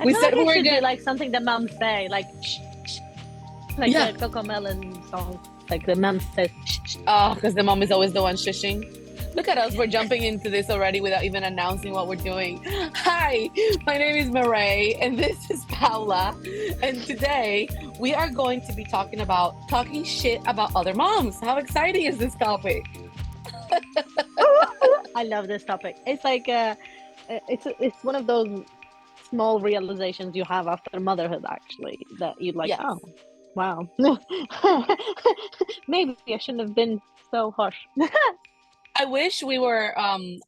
I We feel like said we it were should be gonna. like something the moms say, like shh, shh, like Yeah. the Coco Melon song. Like the mom says, shh, shh. Oh, because the mom is always the one shushing. Look at us, we're jumping into this already without even announcing what we're doing. Hi, my name is Marae, and this is Paula. And today we are going to be talking shit about other moms. How exciting is this topic? I love this topic. It's like it's one of those small realizations you have after motherhood, actually, that you're like, Yes. oh, wow, maybe I shouldn't have been so harsh. I wish we were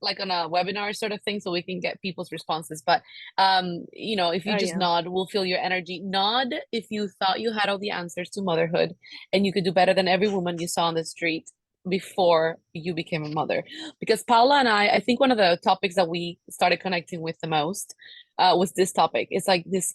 like on a webinar sort of thing so we can get people's responses. But if you Oh just yeah, nod, we'll feel your energy. Nod if you thought you had all the answers to motherhood and you could do better than every woman you saw on the street before you became a mother. Because Paula and I think one of the topics that we started connecting with the most was this topic. It's like this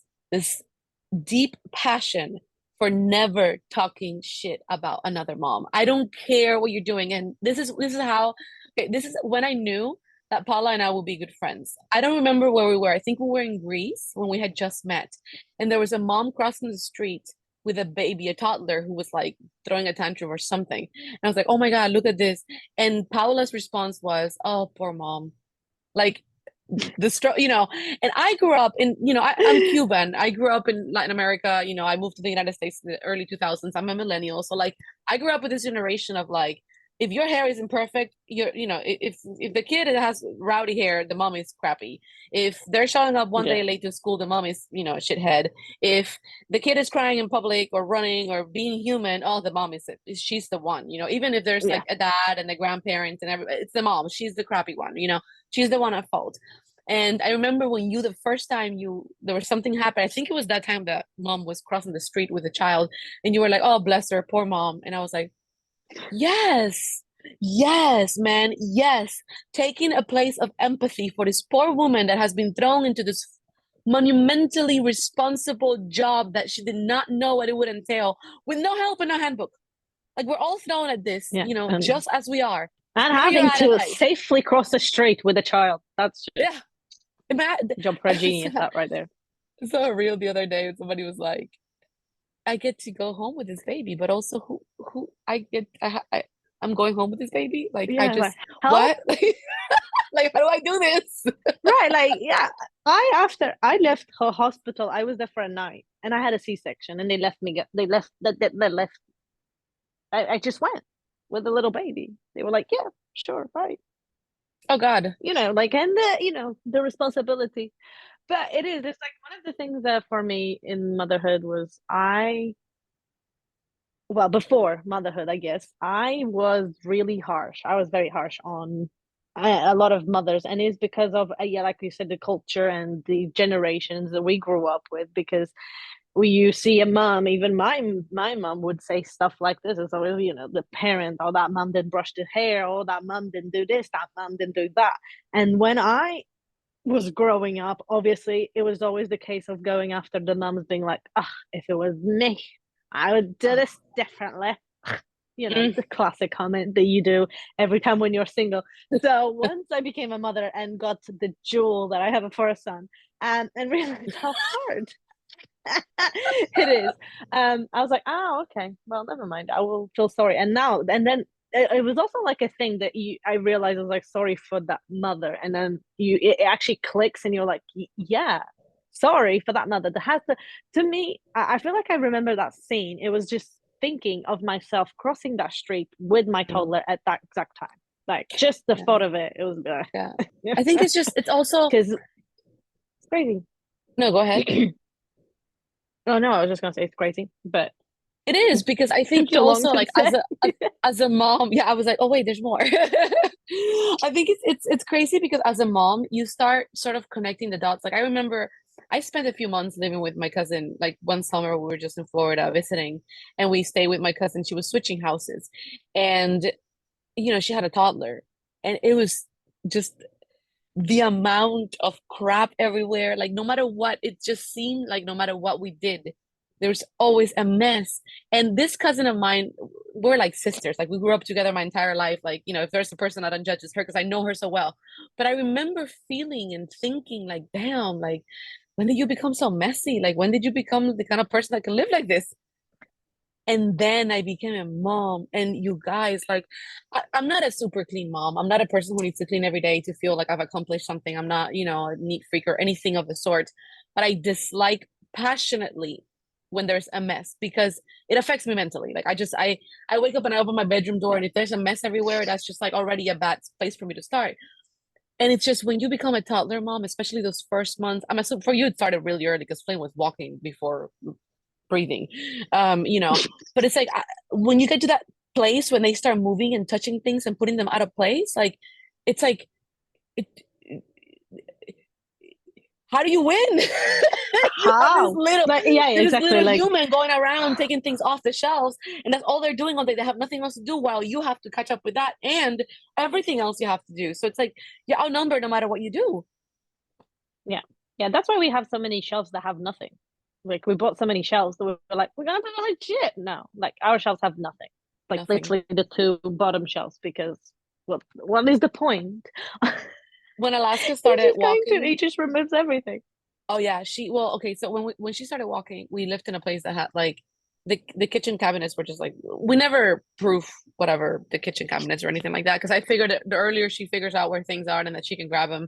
deep passion for never talking shit about another mom. I don't care what you're doing. And this is how okay, this is when I knew that Paula and I will be good friends. I don't remember where we were. I think we were in Greece when we had just met. And there was a mom crossing the street with a baby, a toddler who was like throwing a tantrum or something. And I was like, "Oh my God, look at this." And Paula's response was, "Oh, poor mom." Like and I grew up in, I'm Cuban. I grew up in Latin America. I moved to the United States in the early 2000s. I'm a millennial. So like I grew up with this generation of like, if your hair isn't perfect, if the kid has rowdy hair, the mom is crappy. If they're showing up one yeah, day late to school, the mom is, a shithead. If the kid is crying in public or running or being human, oh, the mom she's the one. Even if there's yeah. like a dad and the grandparents and everybody, it's the mom. She's the crappy one. She's the one at fault. And I remember when the first time there was something happened. I think it was that time that mom was crossing the street with a child, and you were like, "Oh, bless her, poor mom." And I was like, "Yes, yes, man, yes." Taking a place of empathy for this poor woman that has been thrown into this monumentally responsible job that she did not know what it would entail, with no help and no handbook. Like we're all thrown at this, Yeah, just as we are. and Here you're having at in to life. safely cross the street with a child, that's just Yeah. Imagine, job for a genius, that right there. saw a reel the other day and somebody was like, I get to go home with this baby, but also who I'm going home with this baby? Like I Yeah, like just help. what? Like how do I do this? Right, like yeah. After I left her hospital, I was there for a night, and I had a C-section, and they left me. They left. They left. I just went with a little baby. They were like, "Yeah, sure, right." Oh God. Like, and the responsibility. But it is. It's like one of the things that for me in motherhood was well, before motherhood, I guess, I was really harsh. I was very harsh on a lot of mothers, and it's because of yeah, like you said, the culture and the generations that we grew up with. Because you see a mom, even my mom would say stuff like this. It's always the parent, oh, that mom didn't brush the hair, oh, that mom didn't do this, that mom didn't do that. And when I was growing up, obviously it was always the case of going after the mums, being like, ah, if it was me, I would do this differently. Mm. The classic comment that you do every time when you're single. So once I became a mother and got the jewel that I have for a son, and realized how hard it is, I was like, oh, okay, well, never mind. I will feel sorry. And then it was also like a thing that I realized I was like sorry for that mother, and then it actually clicks, and you're like, yeah, sorry for that mother. That has to me. I feel like I remember that scene. It was just thinking of myself crossing that street with my Mm. toddler at that exact time. Like just the Yeah. thought of it, it was Yeah. I think it's also because it's crazy. no, go ahead. Oh no, I was just gonna say it's crazy, but It is because I took think you too long also to like say. as a mom, yeah, I was like, oh wait, there's more. I think it's crazy because as a mom, you start sort of connecting the dots. Like I remember I spent a few months living with my cousin. Like one summer we were just in Florida visiting and we stayed with my cousin. She was switching houses and she had a toddler and it was just the amount of crap everywhere. Like no matter what, it just seemed like no matter what we did, there's always a mess. And this cousin of mine, we're like sisters. Like we grew up together my entire life. Like, if there's a person I don't judge, it's her because I know her so well. But I remember feeling and thinking like, damn, like when did you become so messy? Like, when did you become the kind of person that can live like this? And then I became a mom. And you guys, like, I'm not a super clean mom. I'm not a person who needs to clean every day to feel like I've accomplished something. I'm not, a neat freak or anything of the sort. But I dislike passionately when there's a mess because it affects me mentally. Like I wake up and I open my bedroom door, and if there's a mess everywhere, that's just like already a bad place for me to start. And it's just when you become a toddler mom, especially those first months. I'm assuming for you it started really early because Flynn was walking before breathing. But it's like when you get to that place when they start moving and touching things and putting them out of place, like it's like it, how do you win? You have this How? little Like, yeah, this exactly. little Like, human going around taking things off the shelves, and that's all they're doing all day. They have nothing else to do while you have to catch up with that and everything else you have to do. So it's like you're outnumbered no matter what you do. yeah, yeah. That's why we have so many shelves that have nothing. Like, we bought so many shelves that we were like, we're gonna put like shit. No, like our shelves have nothing. Like Nothing. literally the two bottom shelves because what is the point? When Alaska He's started just going to. walking, He just removes everything. oh yeah, okay, so when she started walking, we lived in a place that had like the kitchen cabinets were just like we never proof whatever the kitchen cabinets or anything like that because I figured the earlier she figures out where things are and that she can grab them,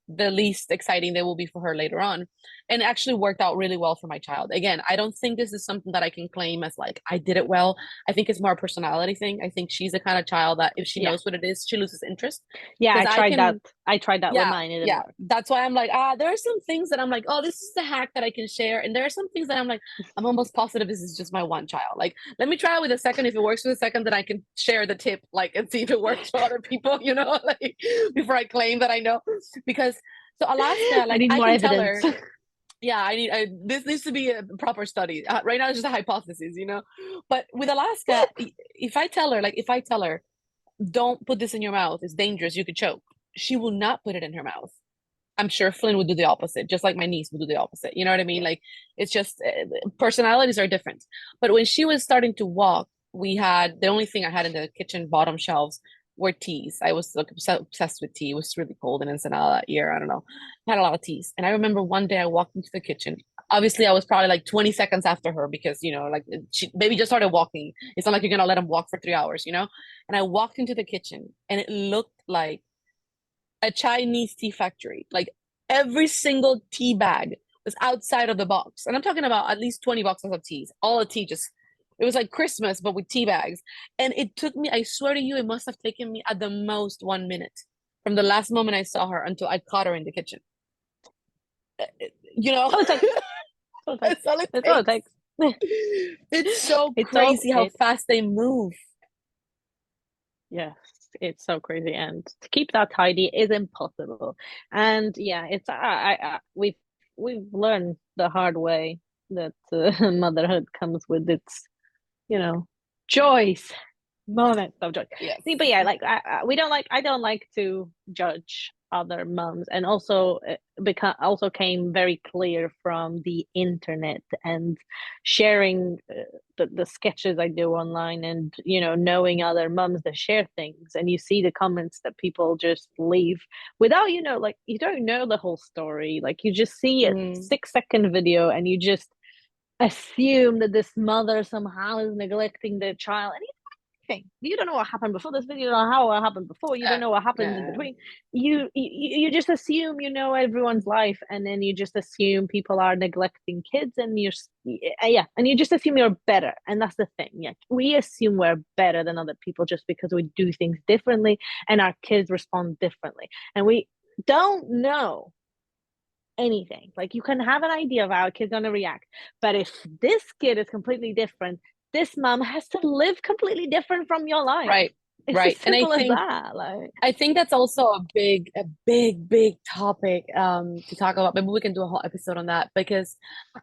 the least exciting they will be for her later on. And it actually worked out really well for my child. Again, I don't think this is something that I can claim as like I did it well. I think it's more a personality thing. I think she's the kind of child that if she Yeah, knows what it is, she loses interest. yeah. Because I I tried that. can I tried that with yeah, mine. It didn't yeah. work. That's why I'm like, there are some things that I'm like, oh, this is the hack that I can share. And there are some things that I'm like, I'm almost positive this is just my one child. Like, let me try it with a second. If it works with a second, then I can share the tip, like, and see if it works for other people, like before I claim that I know. Because so Alaska, I like need I more can tell evidence. her, yeah, this needs to be a proper study. Right now, it's just a hypothesis. But with Alaska, if I tell her, don't put this in your mouth, it's dangerous, you could choke, she will not put it in her mouth. I'm sure Flynn would do the opposite, just like my niece would do the opposite. You know what I mean? Like it's just personalities are different. But when she was starting to walk, we had the only thing I had in the kitchen bottom shelves were teas. I was like obsessed with tea. It was really cold in Ensenada that year. I don't know. I had a lot of teas. And I remember one day I walked into the kitchen. Obviously, I was probably like 20 seconds after her because, like baby just started walking. It's not like you're going to let him walk for 3 hours. And I walked into the kitchen and it looked like a Chinese tea factory. Like every single tea bag was outside of the box. And I'm talking about at least 20 boxes of teas. All the tea just it was like Christmas, but with tea bags. And it took me, I swear to you, it must have taken me at the most 1 minute from the last moment I saw her until I caught her in the kitchen. You know, All it takes. All it takes. that's all it That's all it takes. takes. It's so It's all crazy how it. fast they move. Yes, it's so crazy, and to keep that tidy is impossible. And yeah, it's we've learned the hard way that motherhood comes with its, you know, joys, moments of joy. Yes. See, but yeah, like we don't like. I don't like to judge other moms, and also because also came very clear from the internet and sharing the sketches I do online, and knowing other moms that share things, and you see the comments that people just leave without like you don't know the whole story, like you just see a Mm, 6-second video and you just assume that this mother somehow is neglecting their child, and you don't know what happened before this video, you don't know how it happened before, you don't know what happens in yeah. between. You just assume you know everyone's life, and then you just assume people are neglecting kids, and and you just assume you're better, and that's the thing. Yeah, we assume we're better than other people just because we do things differently and our kids respond differently, and we don't know anything. Like, you can have an idea of how a kid's going to react, but if this kid is completely different, this mom has to live completely different from your life. Right. It's as Right. And simple as that. Like, I think that's also a big topic to talk about. Maybe we can do a whole episode on that because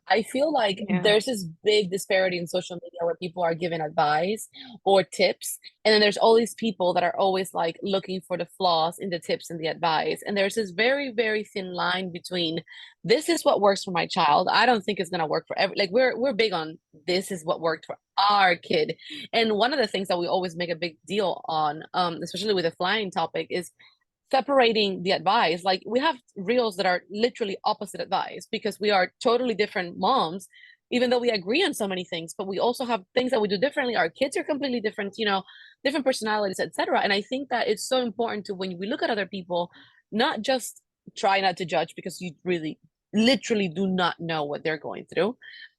I feel like yeah, there's this big disparity in social media where people are giving advice or tips, and then there's all these people that are always like looking for the flaws in the tips and the advice. And there's this very, very thin line between this is what works for my child. I don't think it's gonna work for every like we're big on this is what worked for our kid. And one of the things that we always make a big deal on, especially with the flying topic, is separating the advice. Like we have reels that are literally opposite advice because we are totally different moms, even though we agree on so many things, but we also have things that we do differently. Our kids are completely different, different personalities, etc. And I think that it's so important to, when we look at other people, not just try not to judge because you really literally do not know what they're going through.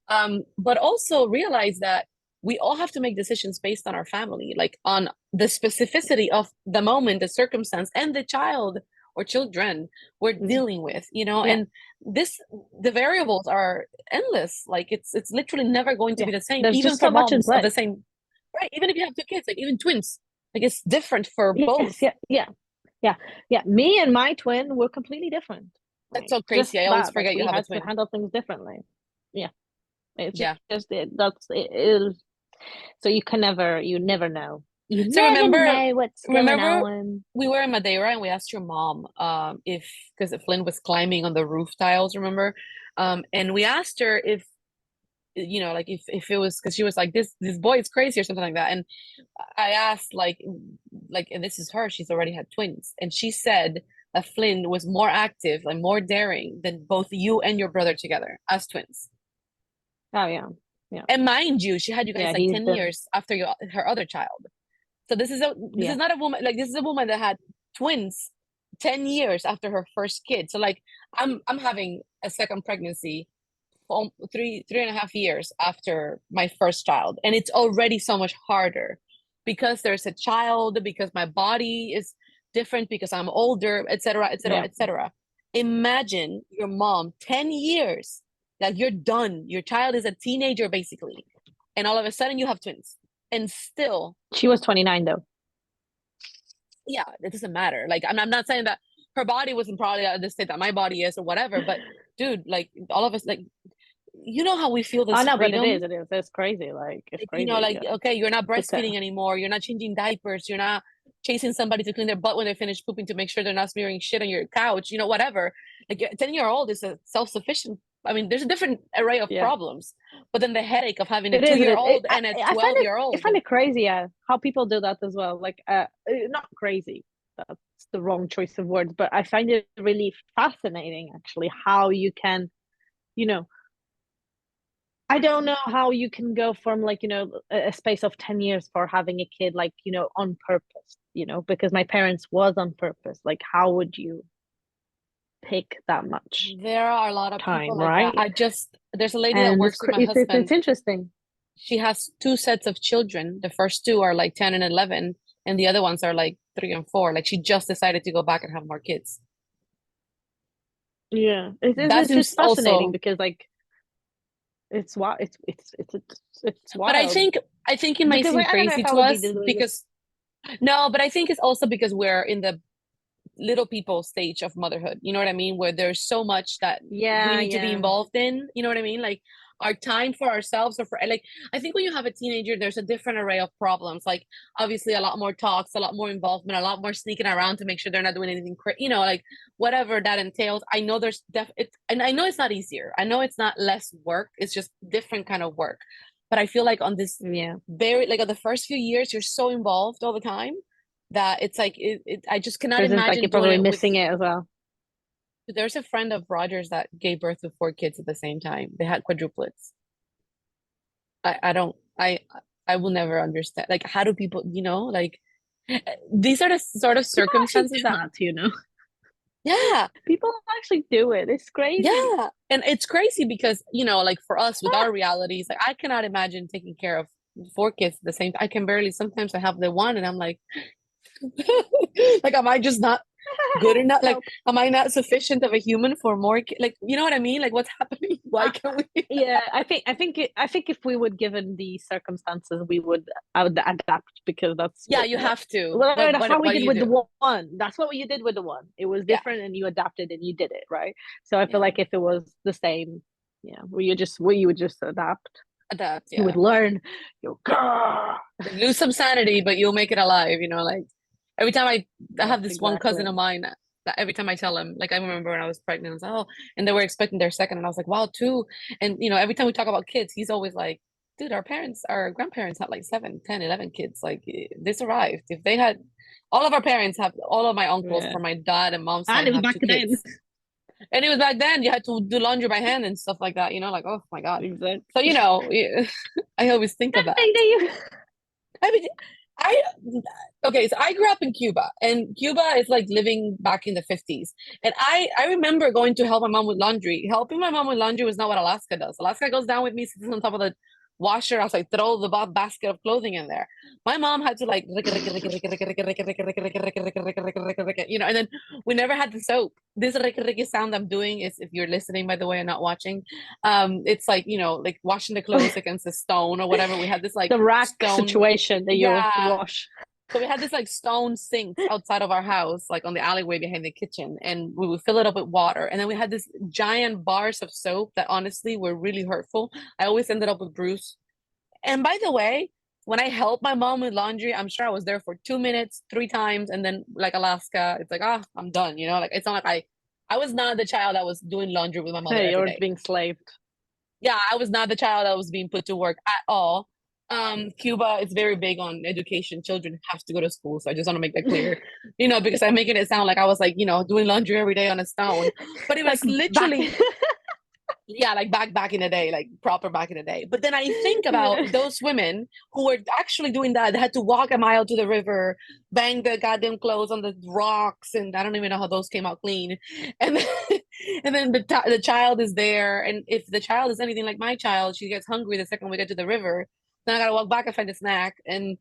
But also realize that we all have to make decisions based on our family, like on the specificity of the moment, the circumstance, and the child or children we're Mm. dealing with, Yeah, and this the variables are endless. Like it's literally never going to yeah. be the same, There's even just for so much in moms of the play. same, right? Even if you have two kids, like even twins, like it's different for Yes, both. yeah, yeah, yeah, yeah. Me and my twin were completely different. That's Like so just crazy. I always that, like forget you we have a had to twin. handle things differently. Yeah, it's Yeah. just it. That's it is. So you never know. You So never remember, know what's going remember on. we were in Madeira and we asked your mom if, because Flynn was climbing on the roof tiles, remember? And we asked her if, like if it was because she was like this boy is crazy or something like that. And I asked like and this is her, she's already had twins, and she said that Flynn was more active and more daring than both you and your brother together as twins. Oh yeah, yeah, And mind you, she had you guys yeah. like He's 10 been years after her other child. So this is yeah. not a woman, like this is a woman that had twins 10 years after her first kid. So like I'm having a second pregnancy 3.5 years after my first child. And it's already so much harder because there's a child, because my body is different, because I'm older, etc., etc., Yeah. etc. Imagine your mom 10 years, like you're done. Your child is a teenager basically. And all of a sudden you have twins. And still, She was 29 though. yeah, it doesn't matter. Like I'm not saying that her body wasn't probably at the state that my body is or whatever, but dude, like all of us, like how we feel Oh this no, but it freedom. is. It is. It's crazy. Like it's Like, crazy. like okay, you're not It's breastfeeding anymore, you're not changing diapers, you're not chasing somebody to clean their butt when they finish pooping to make sure they're not smearing shit on your couch, whatever. Like a 10-year-old is a self-sufficient. I mean, there's a different array of yeah. problems, but then the headache of having a It two is. It year is. old and a I find 12 it. year I old. find it crazy. How people do that as well. Like not crazy. That's the wrong choice of words. But I find it really fascinating, actually, how you can, you know, I don't know how you can go from like, a space of 10 years for having a kid, like, on purpose, because my parents was on purpose. Like, how would you pick that much There are a lot of people time, like that. right? There's a lady that And works with my it's husband. interesting. She has two sets of children. The first two are like 10 and 11, and the other ones are like 3 and 4. Like she just decided to go back and have more kids. Yeah, That it's just seems fascinating also, because like it's wild. It's but I wild think I think it might because seem like I don't know crazy if I to would be us doing this. because no, but I think it's also because we're in the little people stage of motherhood. You know what I mean? Where there's so much that we Yeah, need to be yeah. involved in. You know what I mean? Like our time for ourselves or for like I think when you have a teenager, there's a different array of problems. Like obviously a lot more talks, a lot more involvement, a lot more sneaking around to make sure they're not doing anything like whatever that entails. I know there's it's and I know it's not easier. I know it's not less work. It's just different kind of work. But I feel like on this Yeah. very like on the first few years, you're so involved all the time that it's like I just cannot There's just like imagine you're doing probably it with. missing it as well. There's a friend of Roger's that gave birth to 4 kids at the same time. They had quadruplets. I don't I will never understand. Like how do people, like these are the sort of People actually do circumstances that that. yeah, People actually do it. It's crazy. yeah. And it's crazy because, like for us with our realities, like I cannot imagine taking care of 4 kids at the same time. I can barely sometimes I have the one and I'm like like am I just not good enough? Like, Help. am I not sufficient of a human for more? Like, you know what I mean? Like, what's happening? Why Uh, can't we? yeah, I think if we would given the circumstances, I would adapt because that's Yeah, you have to. well, What that's what how we what do did you with the do? one. That's what you did with the one. It was Yeah, different, and you adapted, and you did it right. So I feel yeah. like if it was the same, where you would just adapt, Adapt. you Yeah, would learn. You go. like lose some sanity, but you'll make it alive. Like every time I Yes, have this one cousin exactly. of mine that every time I tell him, like I remember when I was pregnant, I was like, oh, and they were expecting their second, and I was like, wow, two. And every time we talk about kids, he's always like. dude, our grandparents had like 7, 10, 11 kids. Like they survived. If they had, all of our parents have, all of my uncles Yeah. from my dad and mom's And side it was have back 2 then. kids. And it was back then, you had to do laundry by hand and stuff like that, like, oh my God. So, Exactly. I always think of that. Nothing that you I mean, I okay, so I grew up in Cuba, and Cuba is like living back in the 50s. And I remember going to help my mom with laundry. Helping my mom with laundry was not what Alaska does. Alaska goes down with me, sits on top of the washer. I was like, throw the basket of clothing in there. My mom had to like, and then we never had the soap. This sound I'm doing is, if you're listening, by the way, and not watching, it's like, like washing the clothes against a stone or whatever. We had this like the rack stone, situation that you yeah, wash. so we had this like stone sinks outside of our house, like on the alleyway behind the kitchen, and we would fill it up with water. And then we had this giant bars of soap that honestly were really hurtful. I always ended up with bruise. And by the way, when I helped my mom with laundry, I'm sure I was there for 2 minutes, 3 times, and then like Alaska, it's like, ah, I'm done. Like it's not like I was not the child that was doing laundry with my mother Hey, every you're day. being slaved. Yeah, I was not the child that was being put to work at all. Cuba is very big on education. Children have to go to school. So I just want to make that clear, because I'm making it sound like I was like, doing laundry every day on a stone. But it Like was back. literally, yeah, like back in the day, like proper back in the day. But then I think about Yeah. those women who were actually doing that. They had to walk a mile to the river, bang the goddamn clothes on the rocks, and I don't even know how those came out clean. And then, and then the child is there, and if the child is anything like my child, she gets hungry the second we get to the river. Then I gotta walk back and find a snack, and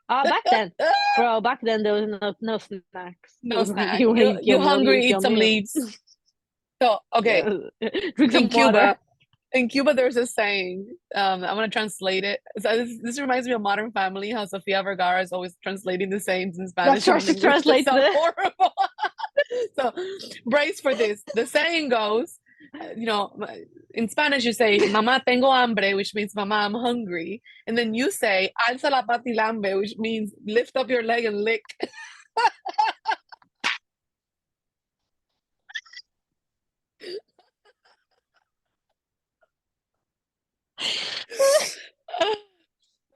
Back then, bro. Back then there was no snacks. It no was like snack. you You eat your you meal. You hungry? eat Eat your some meal. leaves. So okay, Yeah. Drink in some water. Cuba, there's a saying. I'm gonna translate it. So this reminds me of Modern Family, how Sofia Vergara is always translating the sayings in That's Spanish how and in she English that translates sound it. horrible. So brace for this. The saying goes, in Spanish you say "Mamá tengo hambre," which means "Mama, I'm hungry," and then you say "Alza la pata y lambe," which means lift up your leg and lick.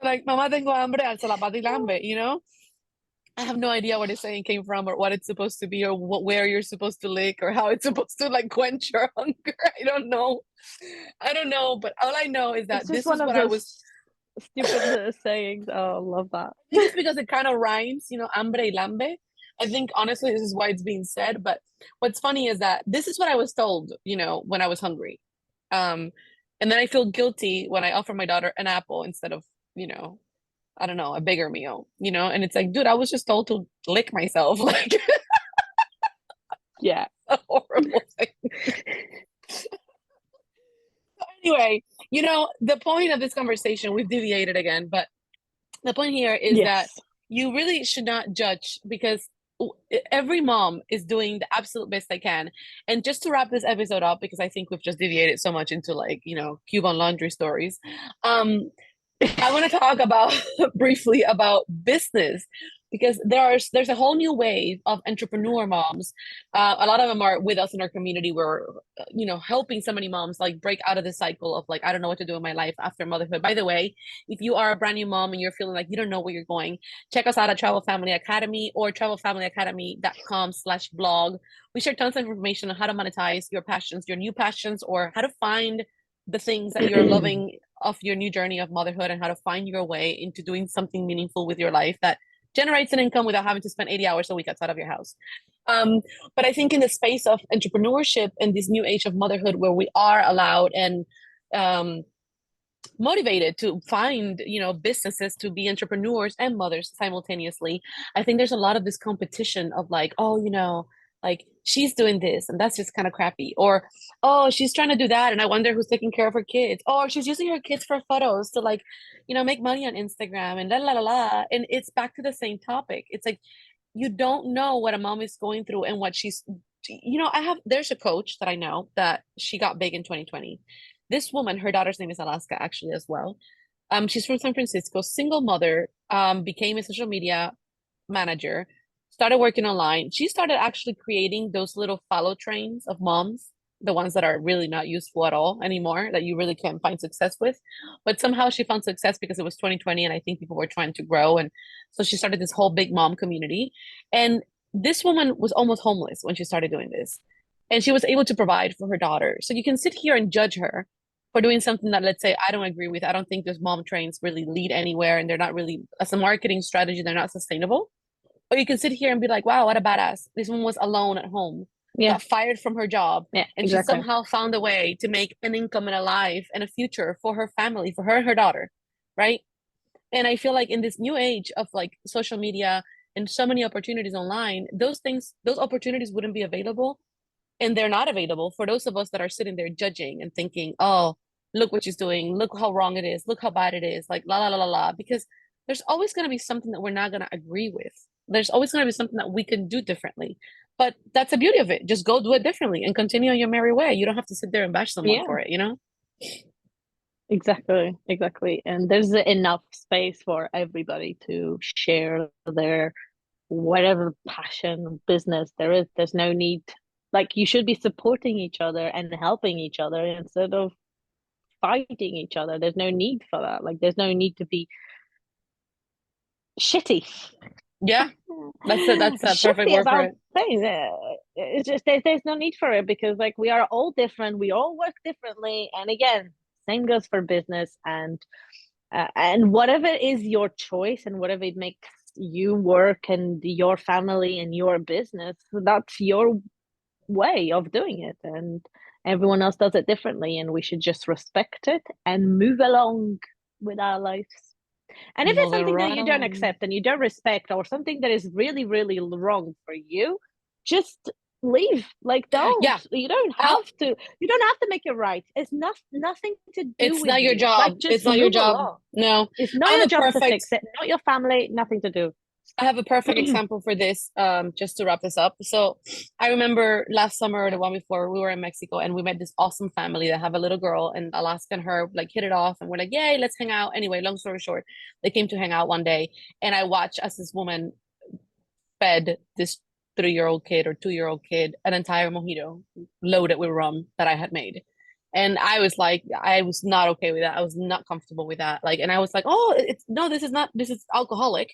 Like "Mamá tengo hambre, alza la pata y lambe." I have no idea where the saying came from or what it's supposed to be or where you're supposed to lick or how it's supposed to like quench your hunger. I don't know. I don't know, but all I know is It's that just this one is of what I those was. stupid sayings. Oh, I love that. I think it's because it kind of rhymes, hambre y lambe. I think honestly this is why it's being said. But what's funny is that this is what I was told, when I was hungry. Um, and then I feel guilty when I offer my daughter an apple instead of, you know, I don't know, a bigger meal, and it's like, dude, I was just told to lick myself. Like Yeah. a horrible thing. Anyway, the point of this conversation, we've deviated again, but the point here is that Yes. you really should not judge because every mom is doing the absolute best they can. And just to wrap this episode up, because I think we've just deviated so much into like, Cuban laundry stories. Um, I want to talk about briefly about business because there's a whole new wave of entrepreneur moms. A lot of them are with us in our community. We're helping so many moms like break out of the cycle of like I don't know what to do in my life after motherhood. By the way, if you are a brand new mom and you're feeling like you don't know where you're going, check us out at Travel Family Academy or travelfamilyacademy.com/blog. We share tons of information on how to monetize your passions, your new passions, or how to find the things that you're loving of your new journey of motherhood and how to find your way into doing something meaningful with your life that generates an income without having to spend 80 hours a week outside of your house. Um, but I think in the space of entrepreneurship and this new age of motherhood where we are allowed and um, motivated to find businesses to be entrepreneurs and mothers simultaneously, I think there's a lot of this competition of like, oh, like she's doing this and that's just kind of crappy, or oh, she's trying to do that and I wonder who's taking care of her kids, or she's using her kids for photos to like make money on Instagram and la la la la. And it's back to the same topic. It's like you don't know what a mom is going through and what she's there's a coach that I know that she got big in 2020. This woman, her daughter's name is Alaska actually as well. She's from San Francisco, single mother, became a social media manager, started working online. She started actually creating those little follow trains of moms the ones that are really not useful at all anymore, that you really can't find success with. But somehow she found success because it was 2020, and I think people were trying to grow. And so she started this whole big mom community. And this woman was almost homeless when she started doing this. And she was able to provide for her daughter. So you can sit here and judge her for doing something that, let's say, I don't agree with. I don't think those mom trains really lead anywhere, and they're not really, as a marketing strategy, they're not sustainable. Or you can sit here and be like, wow, what a badass. This woman was alone at home, Yeah. got fired from her job, Yeah, and she exactly. somehow found a way to make an income and a life and a future for her family, for her and her daughter, right? And I feel like in this new age of like social media and so many opportunities online, those things, those opportunities wouldn't be available. And they're not available for those of us that are sitting there judging and thinking, oh, look what she's doing, look how wrong it is, look how bad it is, like la la la la la. Because there's always going to be something that we're not going to agree with. There's always going to be something that we can do differently. But that's the beauty of it. Just go do it differently and continue on your merry way. You don't have to sit there and bash someone Yeah, for it, you know? exactly, exactly. And there's enough space for everybody to share their whatever passion, business there is. There's no need, like, you should be supporting each other and helping each other instead of fighting each other. There's no need for that. Like, there's no need to be shitty. Yeah, that's a perfect Shitty word for about it. things. It's just there's no need for it because like we are all different. We all work differently, and again, same goes for business and whatever is your choice and whatever it makes you work and your family and your business. That's your way of doing it, and everyone else does it differently, and we should just respect it and move along with our lives. And if it's Moving something that right you don't along. accept and you don't respect, or something that is really, really wrong for you, just leave. Like, don't. Yeah. You don't Oh, have to. You don't have to make it right. It's nothing to do it's with not your you. job. Like, just It's not your move job. along. No. It's not I have your a job to perfect fix it. Not your family. Nothing to do. I have a perfect example for this, just to wrap this up. So I remember last summer or the one before, we were in Mexico and we met this awesome family that have a little girl, and Alaska and her like hit it off and we're like, yay, let's hang out. Anyway, long story short, they came to hang out one day and I watched as this woman fed this 3 year old kid or 2 year old kid an entire mojito loaded with rum that I had made. And I was like, I was not okay with that. I was not comfortable with that. Like, and I was like, oh, it's no, this is not, this is alcoholic.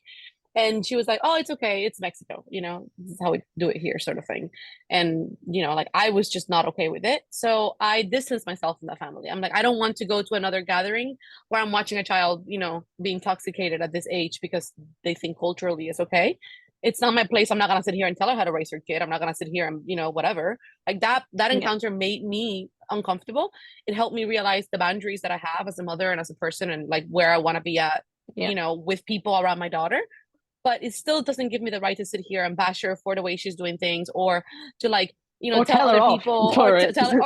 And she was like, oh, it's okay, it's Mexico, this is how we do it here, sort of thing. And like, I was just not okay with it, so I distanced myself from that family. I'm like, I don't want to go to another gathering where I'm watching a child be intoxicated at this age because they think culturally is okay. It's not my place. I'm not gonna sit here and tell her how to raise her kid. I'm not gonna sit here and whatever. Like, that Yeah. encounter made me uncomfortable. It helped me realize the boundaries that I have as a mother and as a person, and like where I want to be at, Yeah. with people around my daughter. But it still doesn't give me the right to sit here and bash her for the way she's doing things, or to like Or tell tell her other off people, or for it. tell her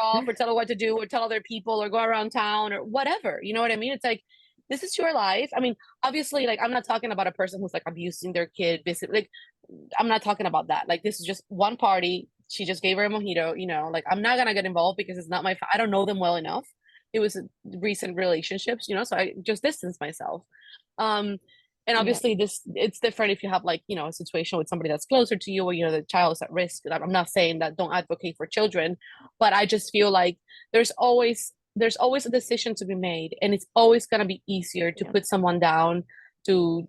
off, or tell her what to do, or tell other people, or go around town, or whatever. You know what I mean? It's like, this is your life. I mean, obviously, like, I'm not talking about a person who's like abusing their kid, basically. Like, I'm not talking about that. Like, this is just one party. She just gave her a mojito. Like, I'm not gonna get involved because it's not I don't know them well enough. It was recent relationships, so I just distanced myself. um and Yeah. obviously this it's different if you have, like, a situation with somebody that's closer to you, or the child is at risk. I'm not saying that don't advocate for children, but I just feel like there's always a decision to be made, and it's always going to be easier to Yeah. put someone down, to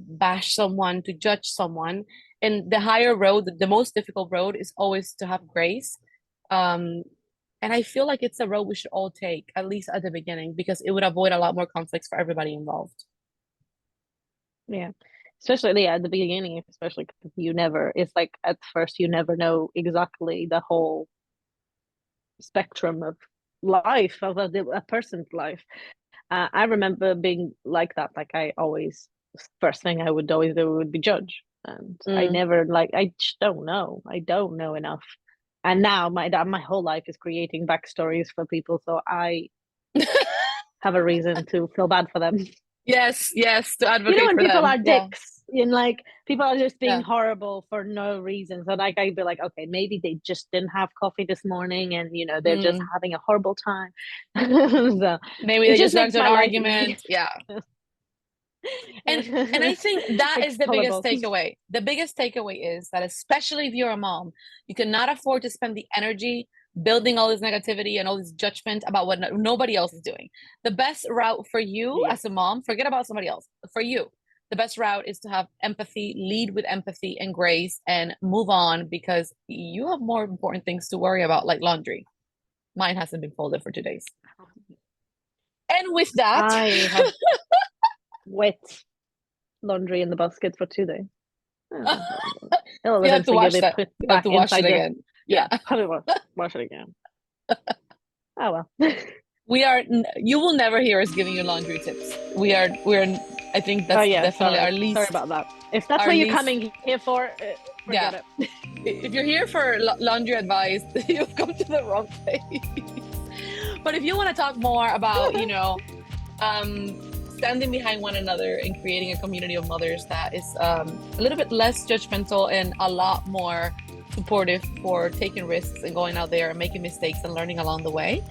bash someone, to judge someone. And the higher road, the most difficult road, is always to have grace. um and I feel like it's a road we should all take, at least at the beginning, because it would avoid a lot more conflicts for everybody involved. Yeah. Especially at the beginning, especially because it's like at first you never know exactly the whole spectrum of life of a person's life. I remember being like that. Like, I always, first thing I would always do would be judge, and I Mm. never, like, I just don't know. I don't know enough. And now my whole life is creating backstories for people, so I have a reason to feel bad for them. Yes, yes, to You know, advocate when for people them. are Yeah, dicks and like people are just being yeah. horrible for no reason. So like I'd be like, okay, maybe they just didn't have coffee this morning and they're just Mm. having a horrible time. So Maybe it they just just got makes into an my life easy. argument. Yeah. And I think that It's is the biggest tolerable. takeaway. The biggest takeaway is that, especially if you're a mom, you cannot afford to spend the energy building all this negativity and all this judgment about what nobody else is doing. The best route for you Yeah. as a mom, forget about somebody else. For you, the best route is to have empathy, lead with empathy and grace, and move on because you have more important things to worry about, like laundry. Mine hasn't been folded for 2 days. And with that, I have wet laundry in the basket for 2 days. Oh, it'll you have to eventually wash get it that. put You have back to wash it inside the, again. yeah, Yeah. put it wash it again. Oh well. You will never hear us giving you laundry tips. We're, I think Oh that's yeah, definitely sorry. Sorry about that. If that's our what you're least, coming here for, yeah. forget it. If you're here for laundry advice, you've come to the wrong place. But if you want to talk more about, standing behind one another and creating a community of mothers that is a little bit less judgmental and a lot more supportive for taking risks and going out there and making mistakes and learning along the way,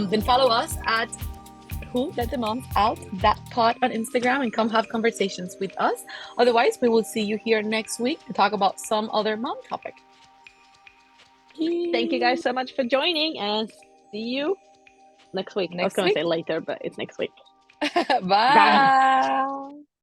then follow us at Who Let the Moms Out that pod on Instagram and come have conversations with us. Otherwise, we will see you here next week to talk about some other mom topic. Thank you guys so much for joining, and see you next week. I was Next going to week. say later, but it's next week. Bye. Bye.